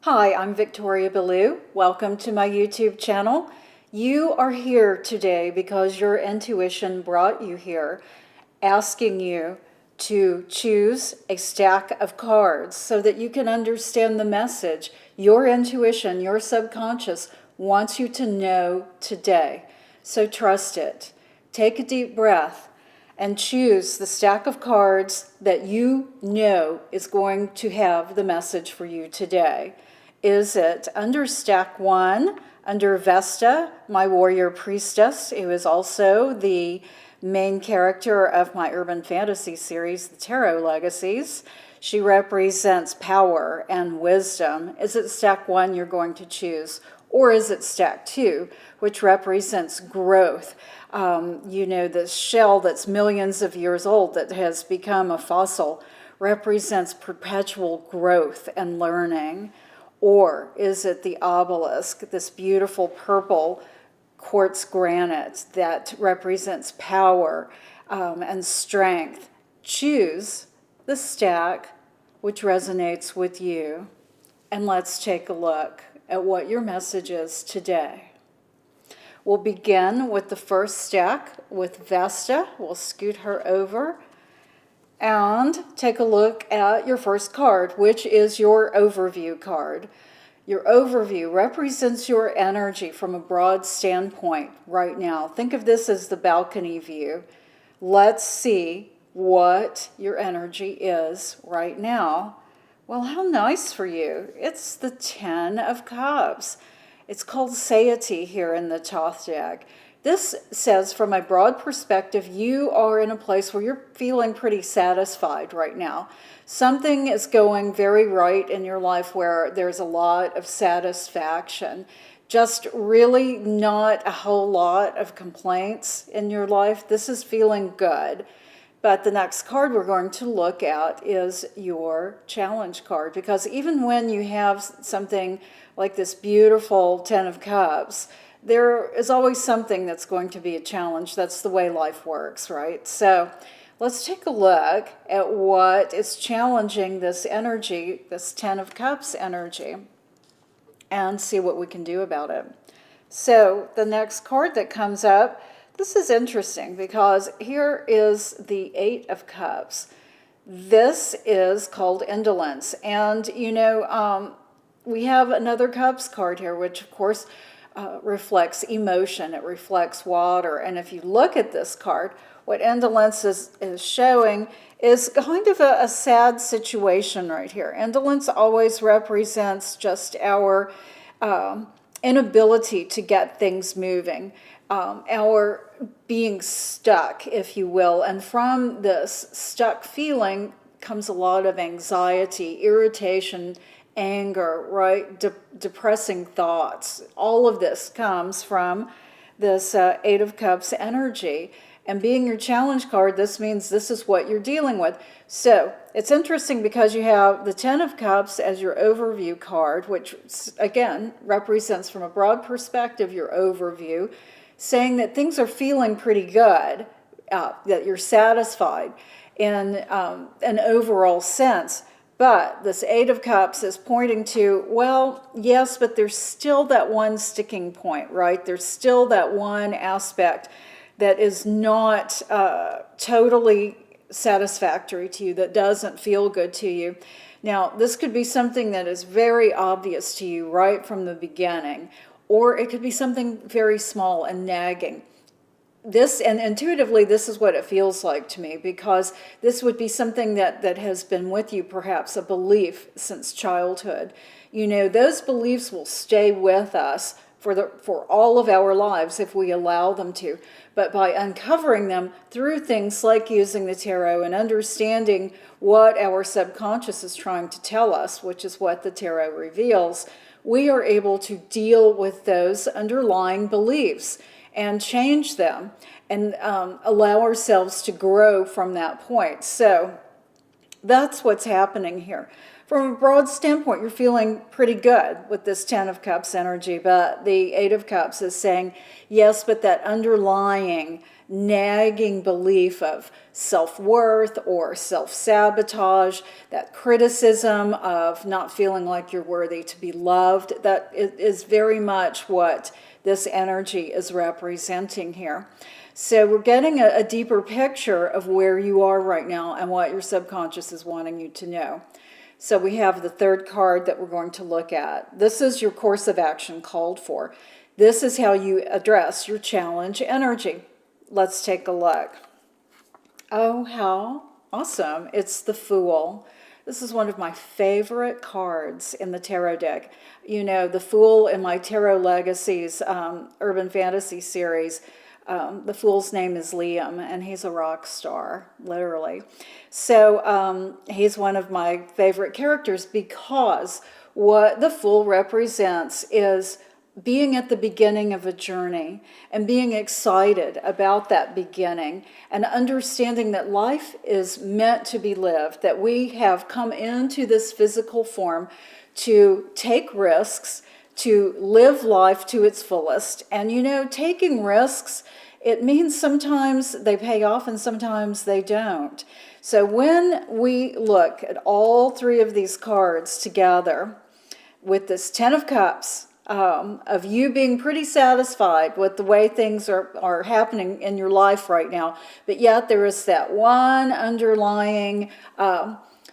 Hi, I'm Victoria Belue. Welcome to my YouTube channel. You are here today because your intuition brought you here, asking you to choose a stack of cards so that you can understand the message your intuition, your subconscious wants you to know today. So trust it. Take a deep breath and choose the stack of cards that you know is going to have the message for you today. Is it under stack 1, under Vesta, my warrior priestess, who is also the main character of my urban fantasy series, The Tarot Legacies. She represents power and wisdom. Is it stack 1 you're going to choose? Or is it stack 2, which represents growth? The shell that's millions of years old that has become a fossil represents perpetual growth and learning. Or is it the obelisk, this beautiful purple quartz granite that represents power and strength? Choose the stack which resonates with you, and let's take a look at what your message is today. We'll begin with the first stack with Vesta. We'll scoot her over and take a look at your first card, which is your overview card. Your overview represents your energy from a broad standpoint right now. Think of this as the balcony view. Let's see what your energy is right now. Well, how nice for you. It's the 10 of Cups. It's called satiety here in the Thoth deck. This says, from a broad perspective, you are in a place where you're feeling pretty satisfied right now. Something is going very right in your life where there's a lot of satisfaction. Just really not a whole lot of complaints in your life. This is feeling good. But the next card we're going to look at is your challenge card, because even when you have something like this beautiful 10 of Cups, there is always something that's going to be a challenge. That's the way life works, right? So let's take a look at what is challenging this energy, this 10 of Cups energy, and see what we can do about it. So the next card that comes up, this is interesting because here is the 8 of Cups. This is called indolence. And, we have another Cups card here, which, of course, reflects emotion. It reflects water. And if you look at this card, what indolence is showing is kind of a sad situation right here. Indolence always represents just our inability to get things moving, our being stuck, if you will. And from this stuck feeling comes a lot of anxiety, irritation, anger, right? Depressing thoughts. All of this comes from this 8 of Cups energy. And being your challenge card, this means this is what you're dealing with. So it's interesting because you have the 10 of Cups as your overview card, which again represents from a broad perspective your overview, saying that things are feeling pretty good, that you're satisfied in an overall sense. But this 8 of Cups is pointing to, well, yes, but there's still that one sticking point, right? There's still that one aspect that is not totally satisfactory to you, that doesn't feel good to you. Now, this could be something that is very obvious to you right from the beginning, or it could be something very small and nagging. This, and intuitively, this is what it feels like to me, because this would be something that has been with you, perhaps a belief since childhood. Those beliefs will stay with us for all of our lives if we allow them to. But by uncovering them through things like using the tarot and understanding what our subconscious is trying to tell us, which is what the tarot reveals, we are able to deal with those underlying beliefs and change them and allow ourselves to grow from that point. So that's what's happening here. From a broad standpoint, you're feeling pretty good with this 10 of Cups energy, but the 8 of Cups is saying, yes, but that underlying nagging belief of self-worth or self-sabotage, that criticism of not feeling like you're worthy to be loved. That is very much what this energy is representing here. So we're getting a deeper picture of where you are right now and what your subconscious is wanting you to know. So we have the third card that we're going to look at. This is your course of action called for. This is how you address your challenge energy. Let's take a look. Oh, how awesome. It's the Fool. This is one of my favorite cards in the tarot deck. You know, the Fool in my Tarot Legacies Urban Fantasy series, the Fool's name is Liam, and he's a rock star, literally. So he's one of my favorite characters because what the Fool represents is being at the beginning of a journey and being excited about that beginning and understanding that life is meant to be lived, that we have come into this physical form to take risks, to live life to its fullest. And you know, taking risks, it means sometimes they pay off and sometimes they don't. So when we look at all three of these cards together with this Ten of Cups, of you being pretty satisfied with the way things are happening in your life right now, but yet there is that one underlying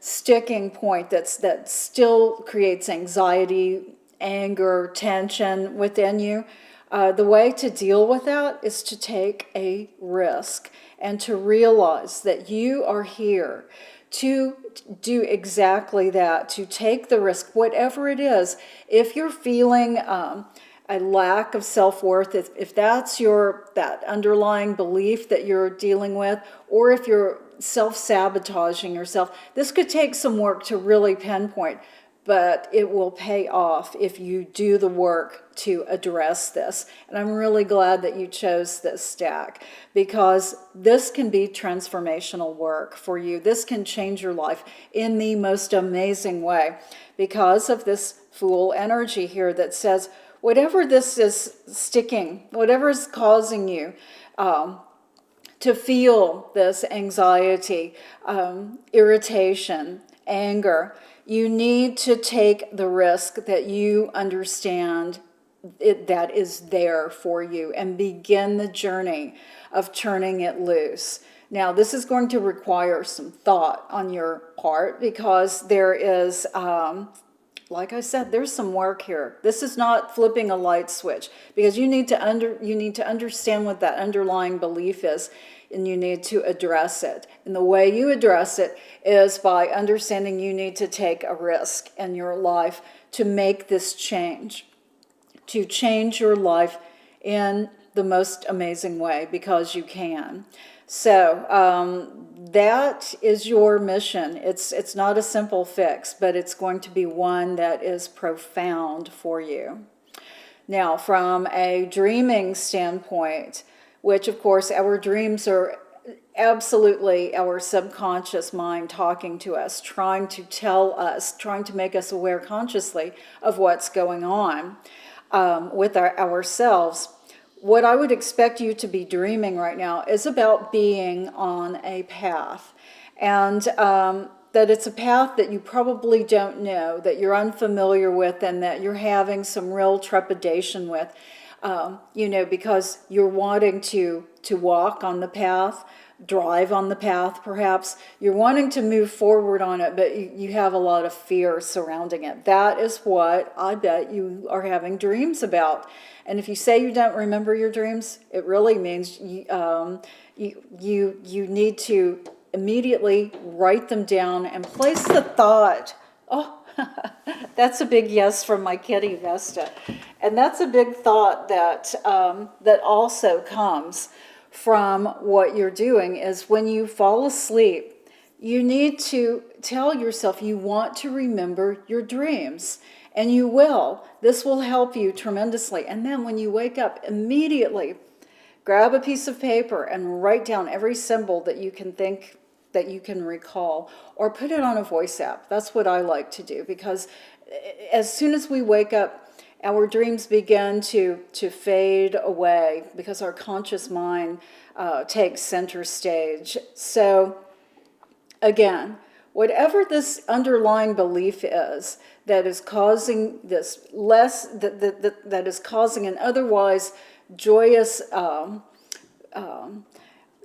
sticking point that still creates anxiety, anger, tension within you. The way to deal with that is to take a risk and to realize that you are here to do exactly that, to take the risk, whatever it is. If you're feeling a lack of self-worth, if that's that underlying belief that you're dealing with, or if you're self-sabotaging yourself, this could take some work to really pinpoint, but it will pay off if you do the work to address this. And I'm really glad that you chose this stack because this can be transformational work for you. This can change your life in the most amazing way because of this Fool energy here that says, whatever this is sticking, whatever is causing you to feel this anxiety, irritation, anger, you need to take the risk that you understand that is there for you and begin the journey of turning it loose. Now, this is going to require some thought on your part because there is, like I said, there's some work here. This is not flipping a light switch because you need to understand what that underlying belief is, and you need to address it. And the way you address it is by understanding you need to take a risk in your life to make this change, to change your life in the most amazing way because you can. So that is your mission. It's not a simple fix, but it's going to be one that is profound for you. Now, from a dreaming standpoint, which of course our dreams are absolutely our subconscious mind talking to us, trying to tell us, trying to make us aware consciously of what's going on with ourselves. What I would expect you to be dreaming right now is about being on a path, and that it's a path that you probably don't know, that you're unfamiliar with, and that you're having some real trepidation with. Because you're wanting to walk on the path, drive on the path perhaps. You're wanting to move forward on it, but you have a lot of fear surrounding it. That is what I bet you are having dreams about. And if you say you don't remember your dreams, it really means you need to immediately write them down and place the thought, oh, that's a big yes from my kitty Vesta. And that's a big thought that that also comes from what you're doing is when you fall asleep, you need to tell yourself you want to remember your dreams. And you will. This will help you tremendously. And then when you wake up, immediately grab a piece of paper and write down every symbol that you can think that you can recall, or put it on a voice app. That's what I like to do because as soon as we wake up our dreams begin to fade away because our conscious mind takes center stage. So again, whatever this underlying belief is that is causing this that is causing an otherwise joyous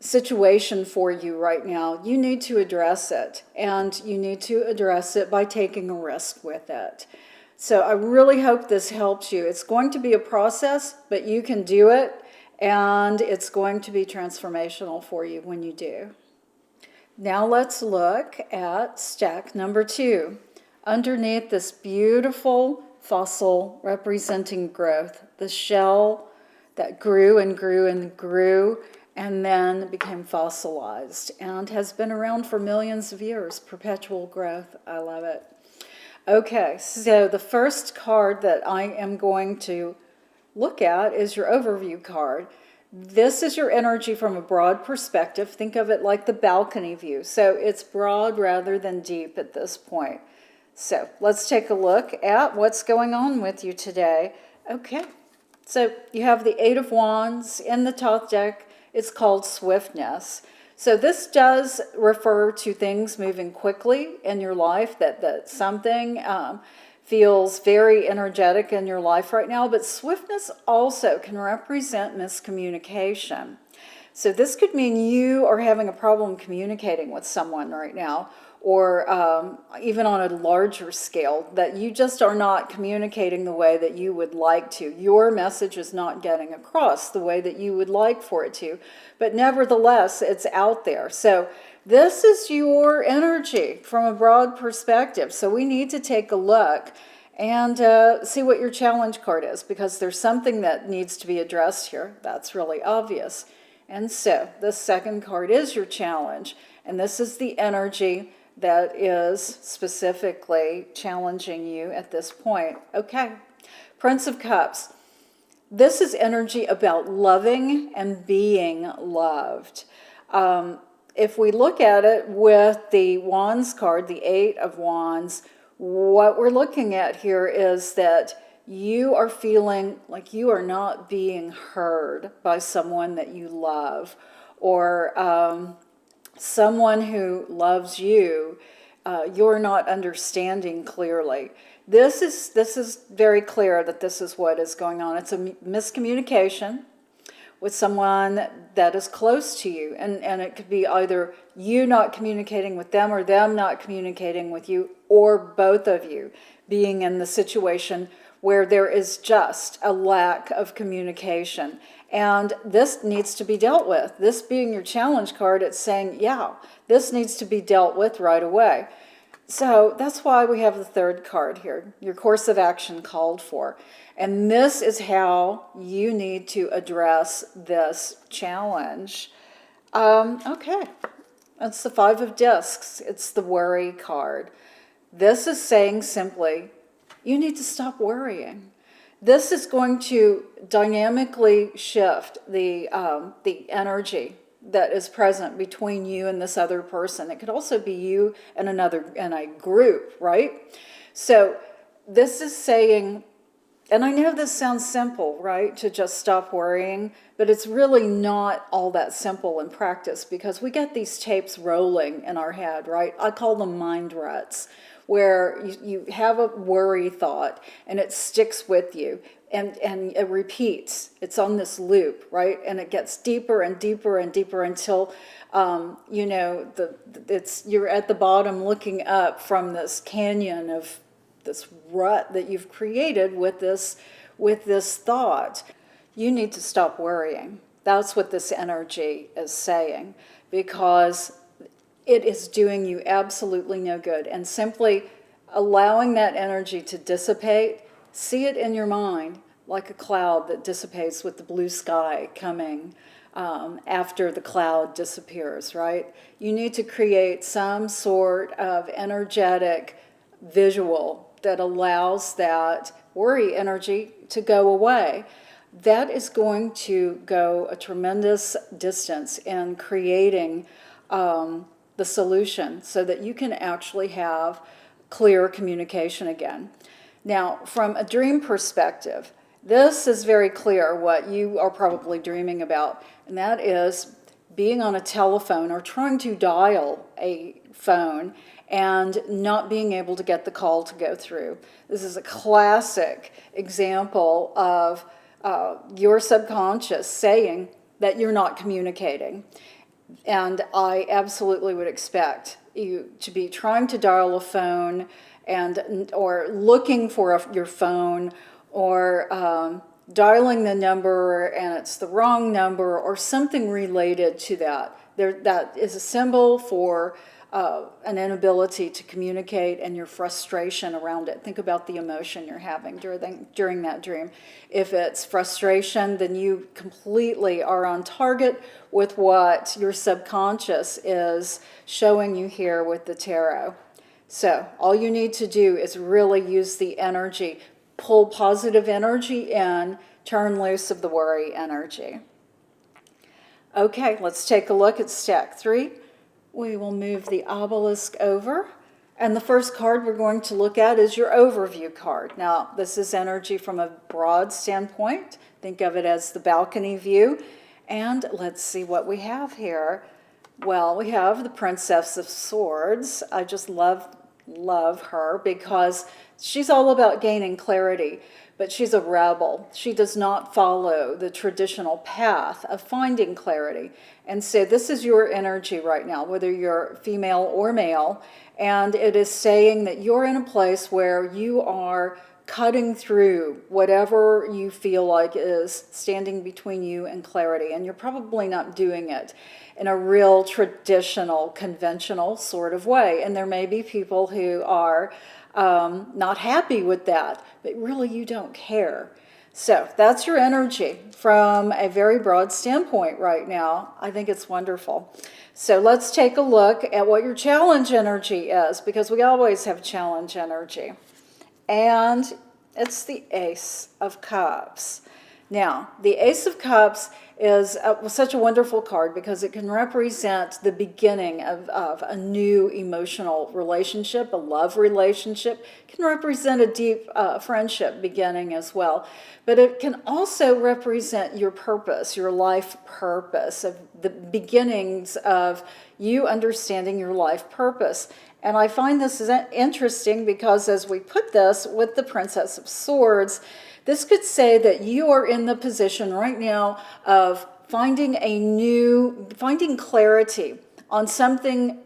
situation for you right now, you need to address it, and you need to address it by taking a risk with it. So I really hope this helps you. It's going to be a process, but you can do it, and it's going to be transformational for you when you do. Now let's look at stack number 2. Underneath this beautiful fossil representing growth, the shell that grew and grew and grew and then became fossilized and has been around for millions of years. Perpetual growth. I love it. Okay, so the first card that I am going to look at is your overview card. This is your energy from a broad perspective. Think of it like the balcony view. So it's broad rather than deep at this point. So let's take a look at what's going on with you today. Okay, so you have the Eight of Wands in the top deck. It's called swiftness. So this does refer to things moving quickly in your life, that something feels very energetic in your life right now, but swiftness also can represent miscommunication. So this could mean you are having a problem communicating with someone right now, or even on a larger scale, that you just are not communicating the way that you would like to. Your message is not getting across the way that you would like for it to, but nevertheless, it's out there. So this is your energy from a broad perspective. So we need to take a look and see what your challenge card is, because there's something that needs to be addressed here. That's really obvious. And so the second card is your challenge, and this is the energy that is specifically challenging you at this point. Okay, Prince of Cups. This is energy about loving and being loved. If we look at it with the Wands card, the Eight of Wands, what we're looking at here is that you are feeling like you are not being heard by someone that you love, or someone who loves you, you're not understanding clearly. This is very clear that this is what is going on. It's a miscommunication with someone that is close to you, and it could be either you not communicating with them or them not communicating with you, or both of you being in the situation where there is just a lack of communication. And this needs to be dealt with. This being your challenge card, it's saying, yeah, this needs to be dealt with right away. So that's why we have the third card here, your course of action called for. And this is how you need to address this challenge. Okay, that's the Five of Discs. It's the worry card. This is saying simply, you need to stop worrying. This is going to dynamically shift the energy that is present between you and this other person. It could also be you and a group, right? So this is saying, and I know this sounds simple, right, to just stop worrying, but it's really not all that simple in practice, because we get these tapes rolling in our head, right? I call them mind ruts, where you have a worry thought and it sticks with you, and it repeats. It's on this loop, right? And it gets deeper and deeper and deeper until you're at the bottom looking up from this canyon of this rut that you've created with this thought. You need to stop worrying. That's what this energy is saying, because it is doing you absolutely no good. And simply allowing that energy to dissipate, see it in your mind like a cloud that dissipates with the blue sky coming after the cloud disappears, right? You need to create some sort of energetic visual that allows that worry energy to go away. That is going to go a tremendous distance in creating the solution so that you can actually have clear communication again. Now, from a dream perspective, this is very clear what you are probably dreaming about, and that is being on a telephone or trying to dial a phone and not being able to get the call to go through. This is a classic example of your subconscious saying that you're not communicating. And I absolutely would expect you to be trying to dial a phone or looking for your phone, or dialing the number and it's the wrong number, or something related to that. That is a symbol for an inability to communicate and your frustration around it. Think about the emotion you're having during that dream. If it's frustration, then you completely are on target with what your subconscious is showing you here with the tarot. So all you need to do is really use the energy, pull positive energy in, turn loose of the worry energy. Okay, let's take a look at stack 3. We will move the obelisk over. And the first card we're going to look at is your overview card. Now, this is energy from a broad standpoint. Think of it as the balcony view. And let's see what we have here. Well, we have the Princess of Swords. I just love her because she's all about gaining clarity, but she's a rebel. She does not follow the traditional path of finding clarity. And so this is your energy right now, whether you're female or male, and it is saying that you're in a place where you are cutting through whatever you feel like is standing between you and clarity, and you're probably not doing it in a real traditional, conventional sort of way. And there may be people who are not happy with that, but really you don't care. So that's your energy from a very broad standpoint right now. I think it's wonderful. So let's take a look at what your challenge energy is, because we always have challenge energy. And it's the Ace of Cups. Now, the Ace of Cups is such a wonderful card because it can represent the beginning of a new emotional relationship, a love relationship. It can represent a deep friendship beginning as well. But it can also represent your purpose, your life purpose, of the beginnings of you understanding your life purpose. And I find this is interesting because as we put this with the Princess of Swords, this could say that you are in the position right now of finding clarity on something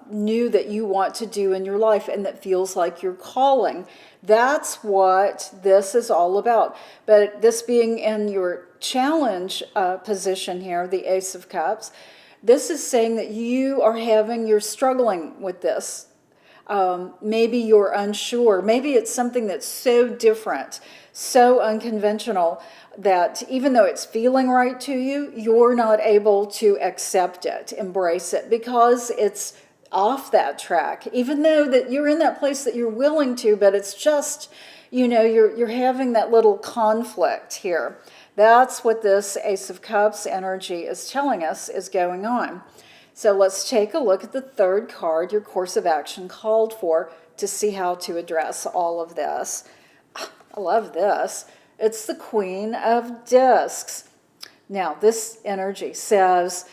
new that you want to do in your life and that feels like your calling. That's what this is all about. But this being in your challenge position here, the Ace of Cups, this is saying that you're struggling with this. Maybe you're unsure. Maybe it's something that's so different, so unconventional, that even though it's feeling right to you, you're not able to accept it, embrace it, because it's off that track. Even though that you're in that place that you're willing to, but it's just, you're having that little conflict here. That's what this Ace of Cups energy is telling us is going on. So let's take a look at the third card, your course of action called for, to see how to address all of this. I love this. It's the Queen of Discs. Now, this energy says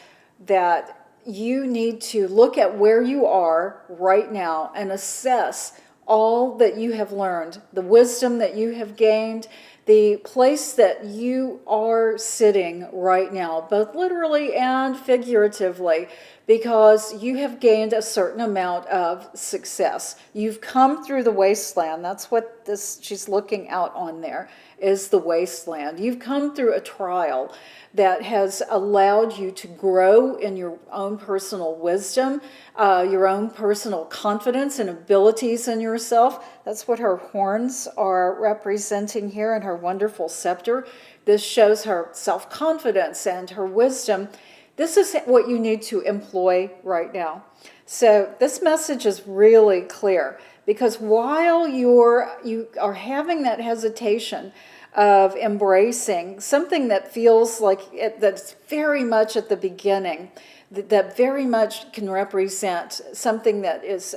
that you need to look at where you are right now and assess all that you have learned, the wisdom that you have gained, the place that you are sitting right now, both literally and figuratively, because you have gained a certain amount of success. You've come through the wasteland. That's what she's looking out on there, is the wasteland. You've come through a trial that has allowed you to grow in your own personal wisdom, your own personal confidence and abilities in yourself. That's what her horns are representing here and her wonderful scepter. This shows her self-confidence and her wisdom. This is what you need to employ right now. So this message is really clear, because while you are having that hesitation of embracing something that feels like that's very much at the beginning, that very much can represent something that is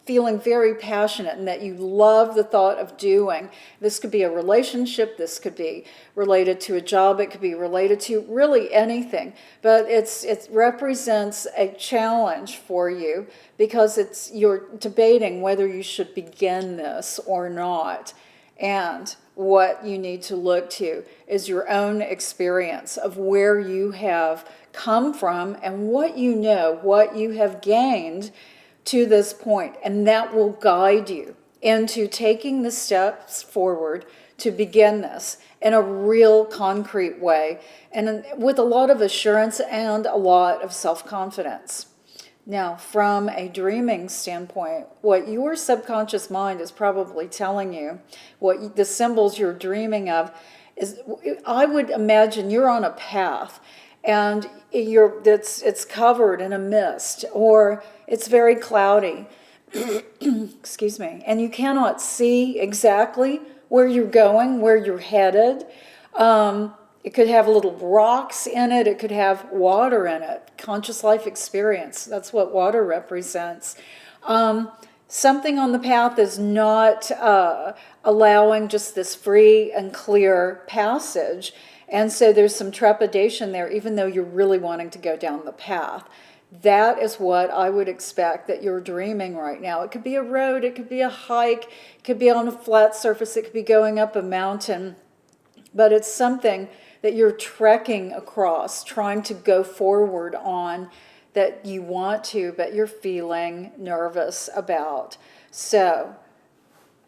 feeling very passionate and that you love the thought of doing. This could be a relationship, this could be related to a job, it could be related to really anything, but it represents a challenge for you because you're debating whether you should begin this or not. And what you need to look to is your own experience of where you have come from and what you know, what you have gained to this point. And that will guide you into taking the steps forward to begin this in a real concrete way and with a lot of assurance and a lot of self-confidence. Now, from a dreaming standpoint, what your subconscious mind is probably telling you, what the symbols you're dreaming of, is I would imagine you're on a path and it's covered in a mist or it's very cloudy, excuse me, and you cannot see exactly where you're going, where you're headed. It could have little rocks in it. It could have water in it. Conscious life experience. That's what water represents. Something on the path is not allowing just this free and clear passage. And so there's some trepidation there, even though you're really wanting to go down the path. That is what I would expect that you're dreaming right now. It could be a road. It could be a hike. It could be on a flat surface. It could be going up a mountain. But it's something that you're trekking across, trying to go forward on, that you want to, but you're feeling nervous about. So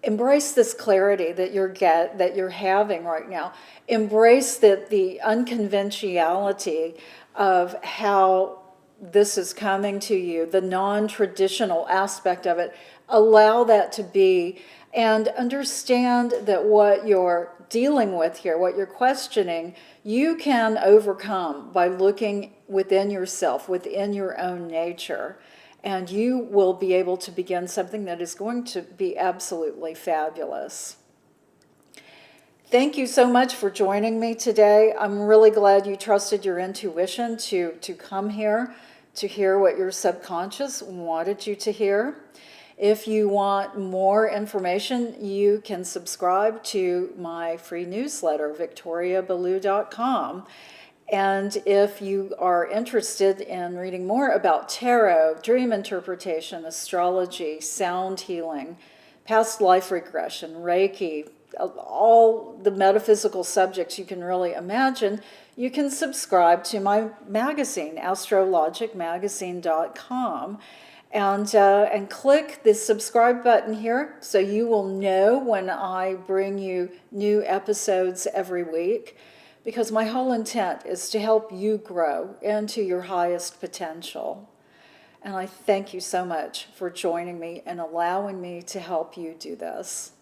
embrace this clarity that you're having right now. Embrace the unconventionality of how this is coming to you, the non-traditional aspect of it. Allow that to be, and understand that what you're dealing with here, what you're questioning, you can overcome by looking within yourself, within your own nature, and you will be able to begin something that is going to be absolutely fabulous. Thank you so much for joining me today. I'm really glad you trusted your intuition to come here to hear what your subconscious wanted you to hear. If you want more information, you can subscribe to my free newsletter, victoriabelue.com. And if you are interested in reading more about tarot, dream interpretation, astrology, sound healing, past life regression, Reiki, all the metaphysical subjects you can really imagine, you can subscribe to my magazine, astrologicmagazine.com. And click the subscribe button here so you will know when I bring you new episodes every week, because my whole intent is to help you grow into your highest potential. And I thank you so much for joining me and allowing me to help you do this.